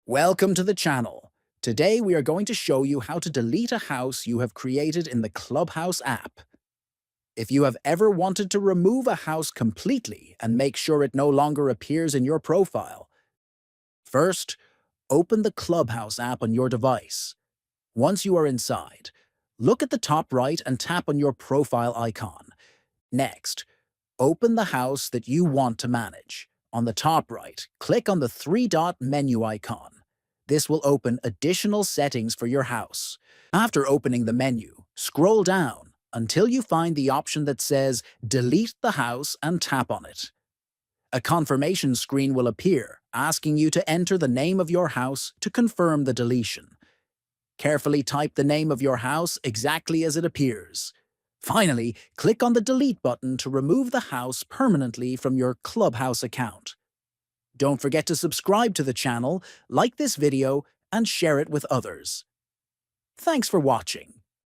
Welcome to the channel. Today we are going to show you how to delete a house you have created in the Clubhouse app. If you have ever wanted to remove a house completely and make sure it no longer appears in your profile, first, open the Clubhouse app on your device. Once you are inside, look at the top right and tap on your profile icon. Next, open the house that you want to manage. On the top right, click on the three-dot menu icon. This will open additional settings for your house. After opening the menu, scroll down until you find the option that says Delete the house and tap on it. A confirmation screen will appear, asking you to enter the name of your house to confirm the deletion. Carefully type the name of your house exactly as it appears. Finally, click on the Delete button to remove the house permanently from your Clubhouse account. Don't forget to subscribe to the channel, like this video, and share it with others. Thanks for watching.